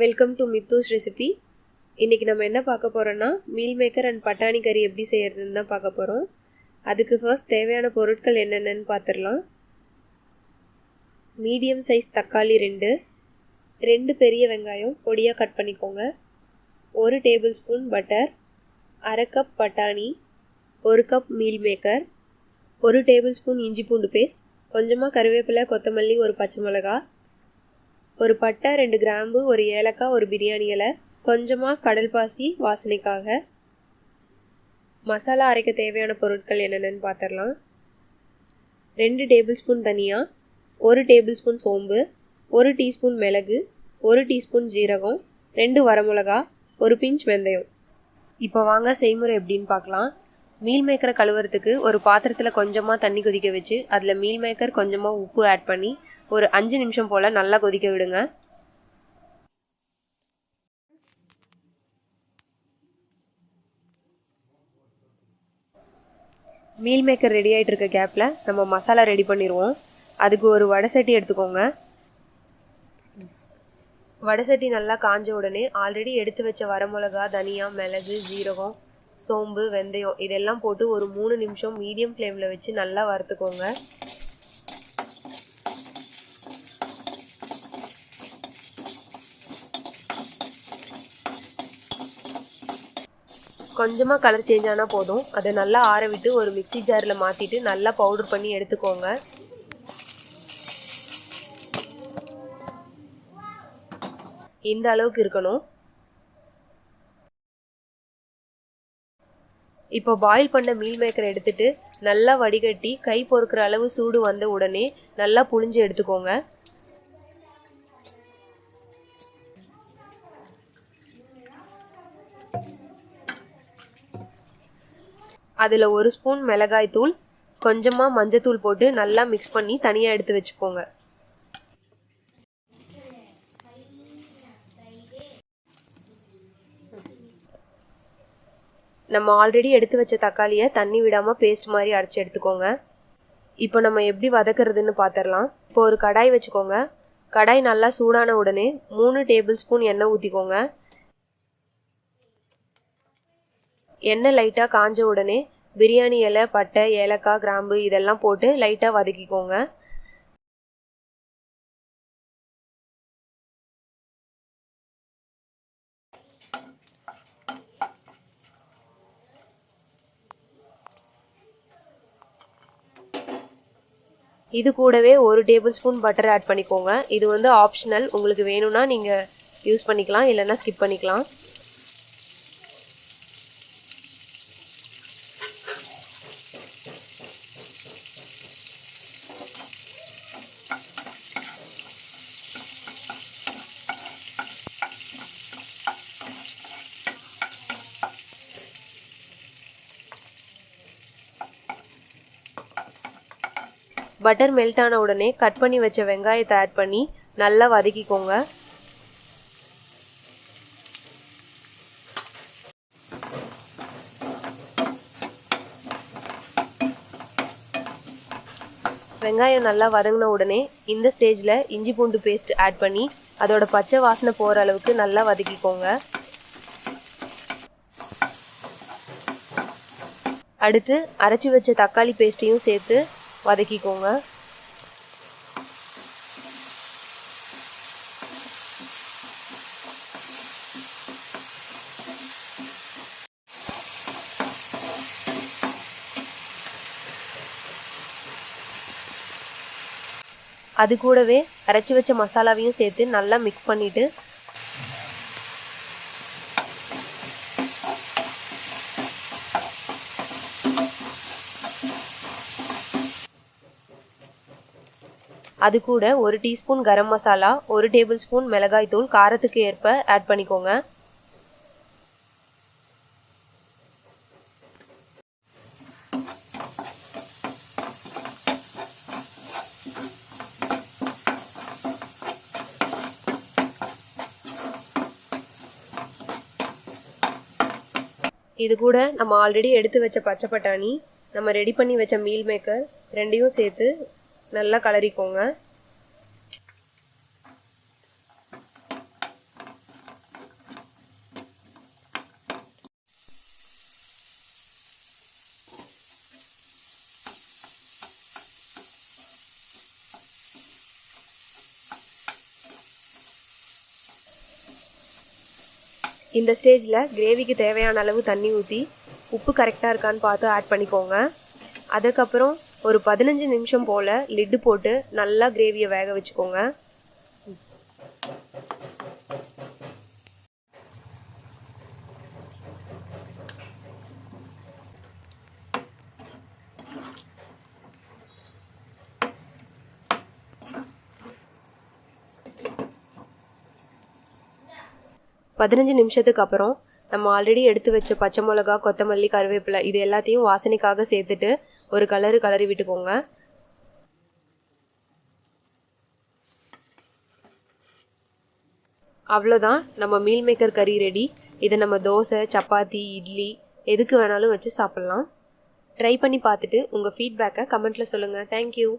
Welcome to மித்துஸ் recipe. இன்றைக்கி நம்ம என்ன பார்க்க போகிறோன்னா மீல் மேக்கர் அண்ட் பட்டாணி கறி எப்படி செய்கிறதுன்னு தான் பார்க்க போகிறோம். அதுக்கு ஃபர்ஸ்ட் தேவையான பொருட்கள் என்னென்னு பார்த்துடலாம். மீடியம் சைஸ் தக்காளி 2 பெரிய வெங்காயம் பொடியாக கட் பண்ணிக்கோங்க, 1 டேபிள் ஸ்பூன் பட்டர், 1/2 கப் பட்டாணி, 1 cup meal maker, 1 table spoon இஞ்சி பூண்டு பேஸ்ட், கொஞ்சமாக கருவேப்பிலை, கொத்தமல்லி, 1 பச்சை மிளகாய், 1 பட்டை, 2 கிராம்பு, 1 ஏலக்காய், 1 பிரியாணி இலை, கொஞ்சமாக கடல் பாசி வாசனைக்காக. மசாலா அரைக்க தேவையான பொருட்கள் என்னென்னு பார்த்துடலாம். 2 டேபிள் ஸ்பூன் தனியா, 1 டேபிள் ஸ்பூன் சோம்பு, 1 டீஸ்பூன் மிளகு, 1 டீஸ்பூன் ஜீரகம், 2 வரமிளகா, 1 பிஞ்ச் வெந்தயம். இப்போ வாங்க செய்முறை எப்படின்னு பார்க்கலாம். மீல் மேக்கரை கழுவுறதுக்கு ஒரு பாத்திரத்தில் கொஞ்சமாக தண்ணி கொதிக்க வச்சு அதில் மீல் மேக்கர் கொஞ்சமாக உப்பு ஆட் பண்ணி ஒரு 5 நிமிஷம் போல் நல்லா கொதிக்க விடுங்க. மீல் மேக்கர் ரெடி ஆகிட்டு இருக்க கேப்பில் நம்ம மசாலா ரெடி பண்ணிடுவோம். அதுக்கு ஒரு வடை சட்டி எடுத்துக்கோங்க. வடை சட்டி நல்லா காஞ்ச உடனே ஆல்ரெடி எடுத்து வச்ச வரமிளகா, தனியா, மிளகு, ஜீரகம், சோம்பு, வெந்தயம் இதெல்லாம் போட்டு ஒரு 3 நிமிஷம் மீடியம் ஃப்ளேமில் வச்சு நல்லா வறுத்துக்கோங்க. கொஞ்சமாக கலர் சேஞ்ச் ஆனால் போதும். அதை நல்லா ஆற விட்டு ஒரு மிக்ஸி ஜாரில் மாற்றிட்டு நல்லா பவுடர் பண்ணி எடுத்துக்கோங்க. இந்த அளவுக்கு இருக்கணும். இப்போ பாயில் பண்ண மீல் மேக்கரை எடுத்துட்டு நல்லா வடிகட்டி கை பொறுக்கிற அளவு சூடு வந்த உடனே நல்லா புழிஞ்சு எடுத்துக்கோங்க. அதில் 1 ஸ்பூன் மிளகாய் தூள், கொஞ்சமாக மஞ்சத்தூள் போட்டு நல்லா மிக்ஸ் பண்ணி தனியாக எடுத்து வச்சுக்கோங்க. நம்ம ஆல்ரெடி எடுத்து வச்ச தக்காளியை தண்ணி விடாமல் பேஸ்ட் மாதிரி அரைச்சி எடுத்துக்கோங்க. இப்போ நம்ம எப்படி வதக்கிறதுன்னு பார்த்துடலாம். இப்போ ஒரு கடாய் வச்சுக்கோங்க. கடாய் நல்லா சூடான உடனே 3 டேபிள் ஸ்பூன் எண்ணெய் ஊற்றிக்கோங்க. எண்ணெய் லைட்டாக காஞ்ச உடனே பிரியாணி இலை, பட்டை, ஏலக்காய், கிராம்பு இதெல்லாம் போட்டு லைட்டாக வதக்கிக்கோங்க. இது கூடவே 1 டேபிள் ஸ்பூன் பட்டர் ஆட் பண்ணிக்கோங்க. இது வந்து ஆப்ஷனல், உங்களுக்கு வேணும்னா நீங்கள் யூஸ் பண்ணிக்கலாம், இல்லைன்னா ஸ்கிப் பண்ணிக்கலாம். பட்டர் மெல்ட் ஆன உடனே கட் பண்ணி வச்ச வெங்காயத்தை ஆட் பண்ணி நல்லா வதக்கிக்கோங்க. வெங்காயம் நல்லா வதங்கின உடனே இந்த ஸ்டேஜில் இஞ்சி பூண்டு பேஸ்ட் ஆட் பண்ணி அதோட பச்சை வாசனை போகிற அளவுக்கு நல்லா வதக்கிக்கோங்க. அடுத்து அரைச்சி வச்ச தக்காளி பேஸ்ட்டையும் சேர்த்து வதக்கிக்கோங்க. அது கூடவே அரைச்சி வச்ச மசாலாவையும் சேர்த்து நல்லா மிக்ஸ் பண்ணிட்டு அது கூட 1 teaspoon garam masala, 1 table spoon மிளகாய் தூள் காரத்துக்கு ஏற்ப ஆட் பண்ணிக்கோங்க. இது கூட நம்ம ஆல்ரெடி எடுத்து வச்ச பச்சை பட்டாணி, நம்ம ரெடி பண்ணி வச்ச மீல் மேக்கர் ரெண்டையும் சேர்த்து நல்லா கலரிக்கோங்க. இந்த ஸ்டேஜில் கிரேவிக்கு தேவையான அளவு தண்ணி ஊற்றி உப்பு கரெக்டாக இருக்கான்னு பார்த்து ஆட் பண்ணிக்கோங்க. அதுக்கப்புறம் ஒரு 15 நிமிஷம் போல் லிட்டு போட்டு நல்லா கிரேவியை வேக வச்சுக்கோங்க. பதினஞ்சு நிமிஷத்துக்கு அப்புறம் நம்ம ஆல்ரெடி எடுத்து வச்ச பச்சை மிளகா, கொத்தமல்லி, கருவேப்பிலை இது எல்லாத்தையும் வாசனைக்காக சேர்த்துட்டு ஒரு கலரி விட்டுக்கோங்க. அவ்வளோதான், நம்ம மீல் மேக்கர் கறி ரெடி. இதை நம்ம தோசை, சப்பாத்தி, இட்லி எதுக்கு வேணாலும் வச்சு சாப்பிட்லாம். ட்ரை பண்ணி பார்த்துட்டு உங்கள் ஃபீட்பேக்கை கமெண்ட்டில் சொல்லுங்கள். தேங்க்யூ.